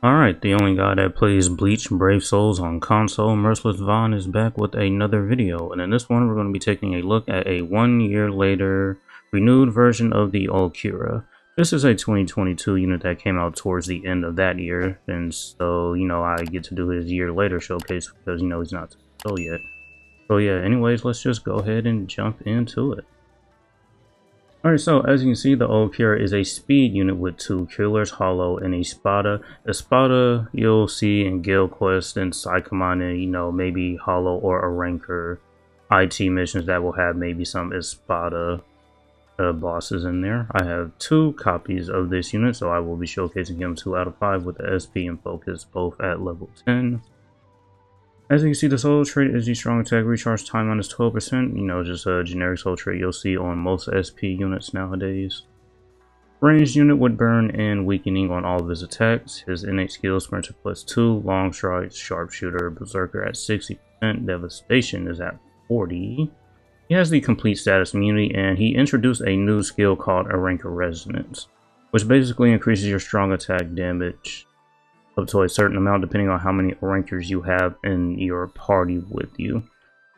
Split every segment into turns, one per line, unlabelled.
Alright, the only guy that plays Bleach Brave Souls on console, Merciless Vaughn, is back with another video, and in this one we're going to be taking a look at a 1 year later renewed version of the Ulquiorra. This is a 2022 unit that came out towards the end of that year, and so, I get to do his year later showcase because, he's not sold yet. So yeah, anyways, let's just go ahead and jump into it. Alright, so as you can see, the Ulquiorra is a speed unit with 2 killers, Hollow, and a Espada. Espada you'll see in Guild Quest and Side Command, and maybe Hollow or a Ranker IT missions that will have maybe some Espada bosses in there. I have 2 copies of this unit, so I will be showcasing him 2 out of 5 with the SP and Focus both at level 10. As you can see, the soul trait is the strong attack recharge time minus 12%. Just a generic soul trait you'll see on most SP units nowadays. Ranged unit with burn and weakening on all of his attacks. His innate skills: Sprinter +2, Long Strike, Sharpshooter, Berserker at 60%, Devastation is at 40%. He has the complete status immunity, and he introduced a new skill called a Ranker Resonance, which basically increases your strong attack damage up to a certain amount depending on how many rankers you have in your party with you.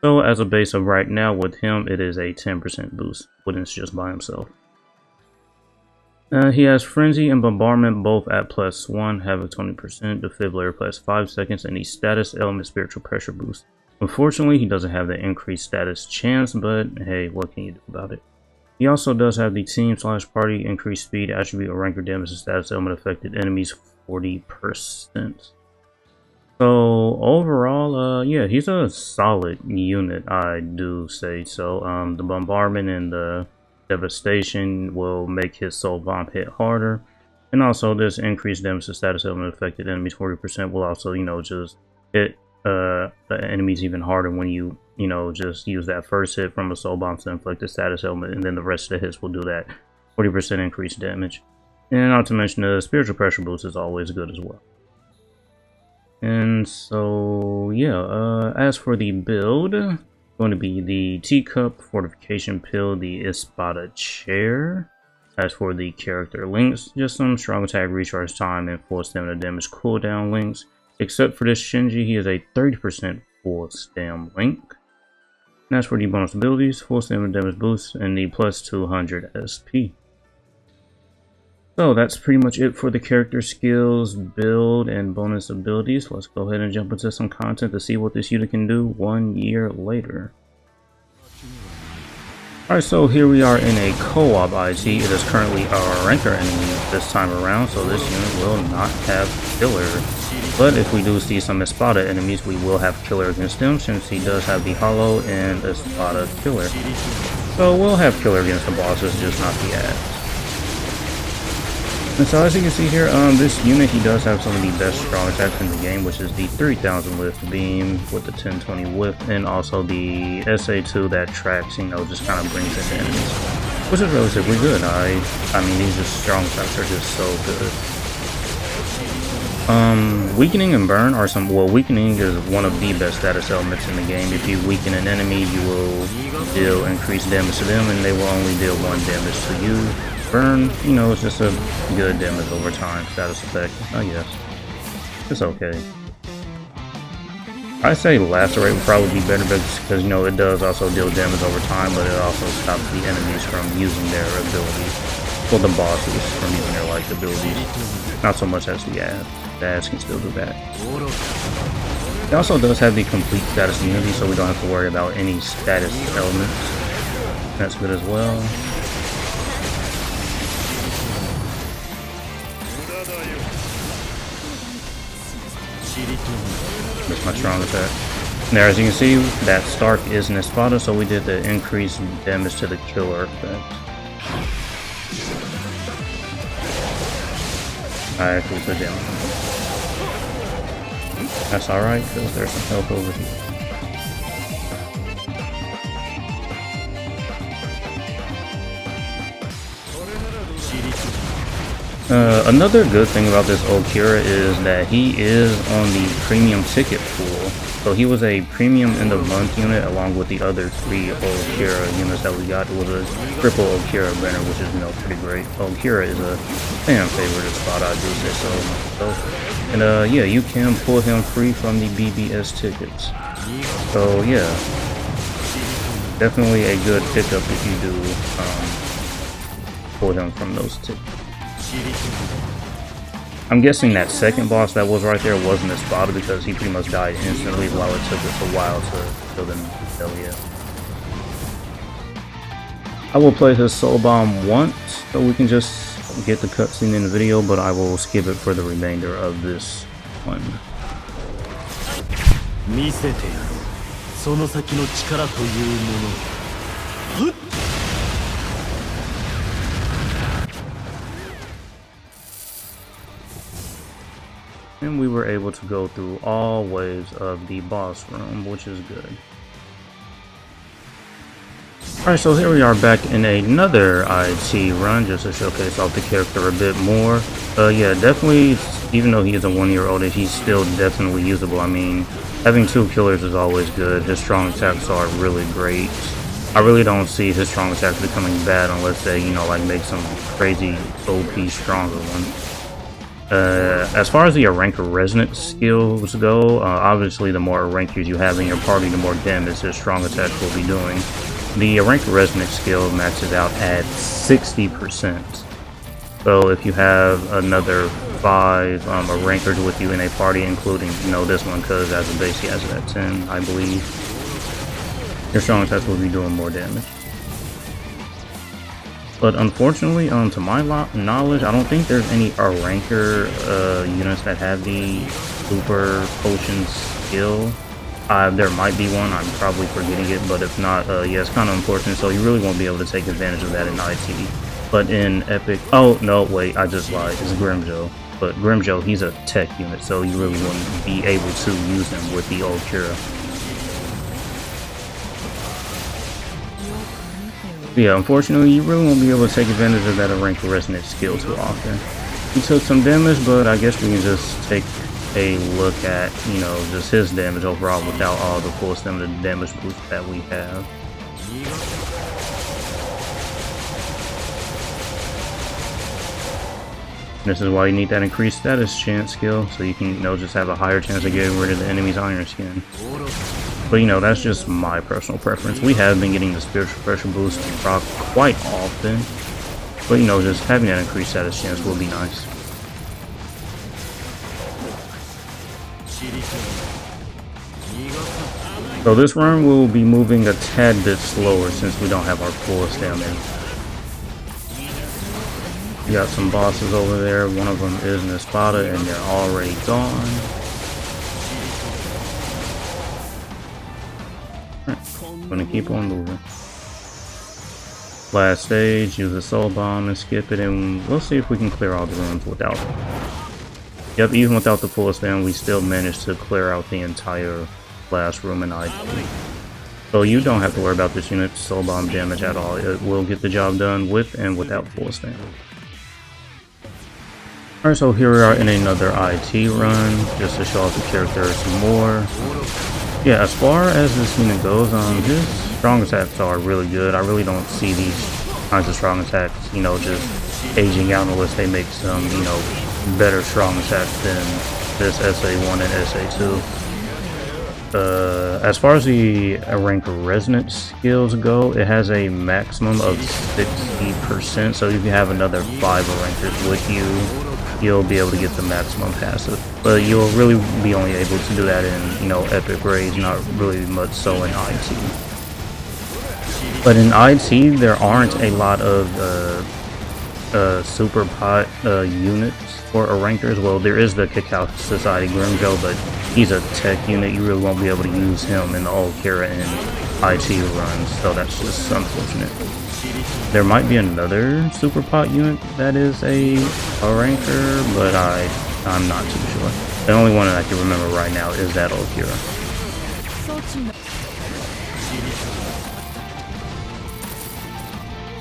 So as a base of right now with him, it is a 10% boost when it's just by himself. He has Frenzy and Bombardment both at +1, Havoc 20%, Defibrillator +5 seconds, and the status element Spiritual Pressure boost. Unfortunately, he doesn't have the increased status chance, but hey, what can you do about it? He also does have the team/party increased speed attribute or ranker damage and status element affected enemies 40%. So overall, yeah, he's a solid unit, I do say so. The Bombardment and the Devastation will make his Soul Bomb hit harder, and also this increased damage to status element affected enemies 40% will also, just hit the enemies even harder when you just use that first hit from a Soul Bomb to inflict the status element, and then the rest of the hits will do that 40% increased damage. And not to mention the Spiritual Pressure boost is always good as well. And so yeah, as for the build, going to be the Teacup, Fortification Pill, the Espada Chair. As for the character links, just some strong attack recharge time and full stamina damage cooldown links. Except for this Shinji, he is a 30% full stam link. And as for the bonus abilities, full stamina damage boost and the +200 SP. So that's pretty much it for the character skills, build, and bonus abilities. Let's go ahead and jump into some content to see what this unit can do 1 year later. Alright, so here we are in a co-op IT. It is currently our ranker enemy this time around, so this unit will not have killer. But if we do see some Espada enemies, we will have killer against them, since he does have the Hollow and Espada killer. So we'll have killer against the bosses, just not the ads. And so as you can see here, this unit, he does have some of the best strong attacks in the game, which is the 3000 lift beam with the 1020 whip, and also the SA2 that tracks, just kind of brings in the enemies, which is relatively good. I mean, these just strong attacks are just so good. Weakening and burn are weakening is one of the best status elements in the game. If you weaken an enemy, you will deal increased damage to them, and they will only deal 1 damage to you. Burn, it's just a good damage over time status effect, I guess. It's okay. I say Lacerate would probably be better because, it does also deal damage over time, but it also stops the enemies from using their abilities. Well, the bosses from using their abilities. Not so much as the ads. The ads can still do that. It also does have the complete status immunity, so we don't have to worry about any status elements. That's good as well. That's my strong attack. Now, as you can see, that Stark is an Espada, so we did the increased damage to the killer effect. I actually took damage. That's alright, because there's some health over here. Another good thing about this Ulquiorra is that he is on the premium ticket pool. So he was a premium end of month unit along with the other 3 Ulquiorra units that we got. It was a triple Ulquiorra banner, which is pretty great. Ulquiorra is a fan favorite spot, I do say so myself. And yeah, you can pull him free from the BBS tickets. So yeah, definitely a good pickup if you do pull him from those tickets. I'm guessing that second boss that was right there wasn't a spotter because he pretty much died instantly while it took us a while to kill them. Hell yeah. I will play his soul bomb once so we can just get the cutscene in the video, but I will skip it for the remainder of this one. And we were able to go through all waves of the boss room, which is good. Alright, so here we are back in another IT run, just to showcase off the character a bit more. Yeah, definitely, even though he is a 1-year-old, he's still definitely usable. I mean, having 2 killers is always good. His strong attacks are really great. I really don't see his strong attacks becoming bad unless they, you know, like make some crazy OP stronger one. As far as the ranker resonance skills go, obviously the more rankers you have in your party, the more damage his strong attacks will be doing. The rank resonance skill maxes out at 60%. So if you have another 5 rankers with you in a party, including, you know, this one, because as a base he has it at 10, I believe, your strong attacks will be doing more damage. But unfortunately, to my knowledge, I don't think there's any ranker units that have the super potion skill. There might be one, I'm probably forgetting it, but if not, yeah, it's kind of unfortunate, so you really won't be able to take advantage of that in IT. But in Epic, oh, no, wait, I just lied, it's Grimjo. But Grimjo, he's a tech unit, so you really wouldn't be able to use him with the Ulquiorra. Yeah, unfortunately, you really won't be able to take advantage of that rank resonance skill too often. He took some damage, but I guess we can just take a look at, you know, just his damage overall without all the full stamina damage boost that we have. This is why you need that increased status chance skill, so you can, you know, just have a higher chance of getting rid of the enemy's iron skin. But, you know, that's just my personal preference. We have been getting the spiritual pressure boost proc quite often, but, you know, just having that increased status chance will be nice. So this run will be moving a tad bit slower since we don't have our full stamina. We got some bosses over there. One of them is Nespada and they're already gone. I'm gonna keep on moving. Last stage, use a soul bomb and skip it, and we'll see if we can clear all the rooms without it. Yep, even without the full stamina, we still managed to clear out the entire last room in IT. So you don't have to worry about this unit's soul bomb damage at all. It will get the job done with and without full stamina. Alright, so here we are in another IT run, just to show off the character some more. Yeah, as far as this unit goes, his strong attacks are really good. I really don't see these kinds of strong attacks, you know, just aging out unless they make some, you know, better strong attacks than this SA1 and SA2. As far as the rank resonance skills go, it has a maximum of 60%, so if you have another 5 rankers with you, you'll be able to get the maximum passive. But you'll really be only able to do that in, you know, epic raids, not really much so in IT. But in IT, there aren't a lot of super pot units for a rankers. Well, there is the Cacao Society Grimjo, but he's a tech unit. You really won't be able to use him in the Ulquiorra and IT runs, so that's just unfortunate. There might be another super pot unit that is a ranker, but I'm not too sure. The only one that I can remember right now is that Ulquiorra.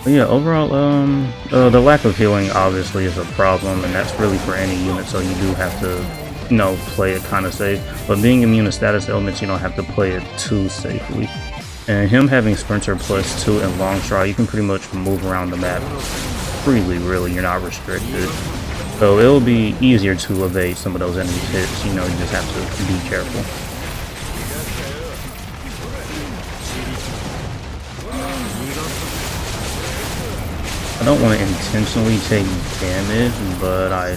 But yeah, overall, the lack of healing obviously is a problem, and that's really for any unit, so you do have to, you know, play it kind of safe. But being immune to status elements, you don't have to play it too safely. And him having Sprinter +2 and Long Stride, you can pretty much move around the map freely, really. You're not restricted. So it'll be easier to evade some of those enemies hits, you know, you just have to be careful. I don't want to intentionally take damage, but I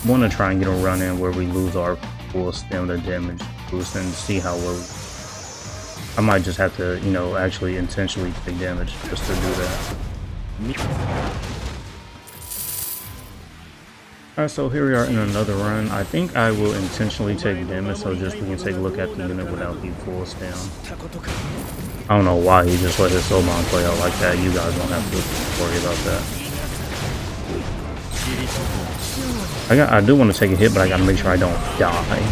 want to try and get a run in where we lose our full stamina damage boost and see how we're... I might just have to, you know, actually intentionally take damage just to do that. Alright, so here we are in another run. I think I will intentionally take damage so just we can take a look at the unit without the full stam. I don't know why he just let his soul bomb play out like that. You guys don't have to worry about that. I do want to take a hit, but I gotta make sure I don't die.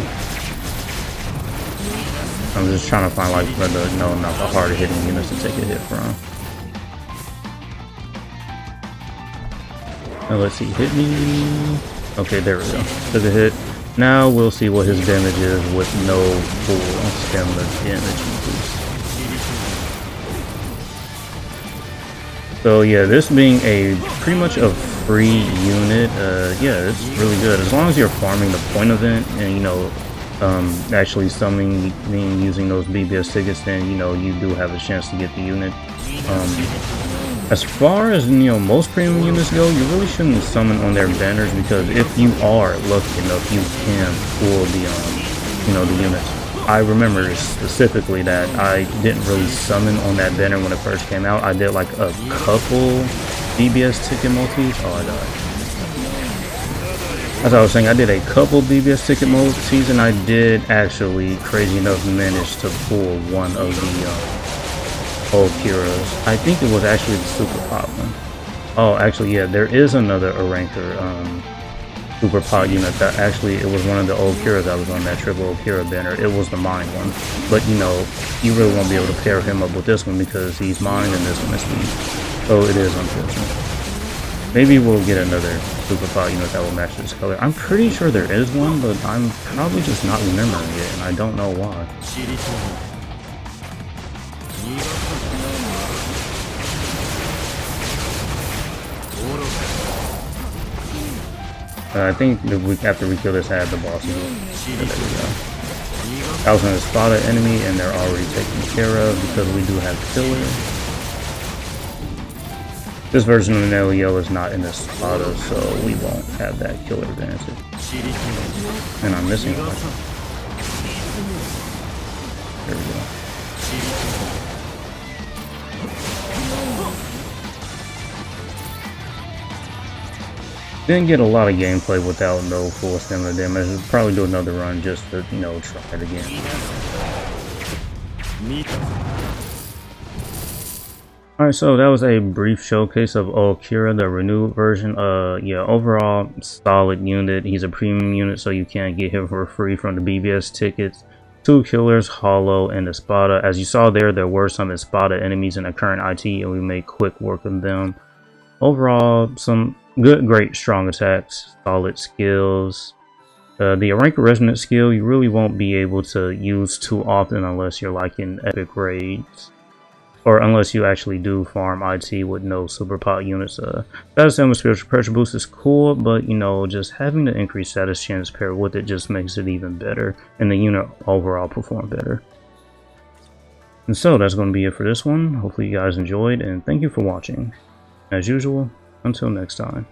I'm just trying to find like not the harder hitting units to take a hit from. Now let's see, hit me. Okay, there we go. Took a hit. Now we'll see what his damage is with no full stamina damage boost. So yeah, this being a pretty much a free unit, yeah, it's really good. As long as you're farming the point event and, you know, actually summoning, using those BBS tickets, then, you know, you do have a chance to get the unit. As far as, you know, most premium units go, you really shouldn't summon on their banners, because if you are lucky enough, you can pull the, you know, the units. I remember specifically that I didn't really summon on that banner when it first came out. I did like a couple BBS ticket multis. Oh, I died. As I was saying, I did a couple BBS ticket multis, and I did actually, crazy enough, manage to pull one of the Ulquiorras. I think it was actually the super pot one. Oh, actually, yeah, there is another Arranker super pot unit that actually, it was one of the Ulquiorras that was on that triple Ulquiorra banner. It was the mine one. But, you know, you really won't be able to pair him up with this one because he's mine and this one is me. So it is unfortunate. Maybe we'll get another super pot unit that will match this color. I'm pretty sure there is one, but I'm probably just not remembering it, and I don't know why. I think after we kill this, I have the boss. There we go. I was going to spot an enemy, and they're already taken care of because we do have killer. This version of Nelio is not in the spotter, so we won't have that killer advantage. And I'm missing one. There we go. Didn't get a lot of gameplay without no full stamina damage. We'll probably do another run just to, you know, try it again. Alright, so that was a brief showcase of Ulquiorra, the renewed version. Yeah, overall, solid unit. He's a premium unit, so you can't get him for free from the BBS tickets. 2 killers, Hollow, and Espada. As you saw there were some Espada enemies in the current IT, and we made quick work of them. Overall, some great strong attacks, solid skills. The Arranker Resonant skill you really won't be able to use too often unless you're like in epic raids, or unless you actually do farm IT with no super pot units. Status and spiritual pressure boost is cool, but, you know, just having the increased status chance paired with it just makes it even better, and the unit overall perform better. And so that's going to be it for this one. Hopefully you guys enjoyed, and thank you for watching. As usual, until next time.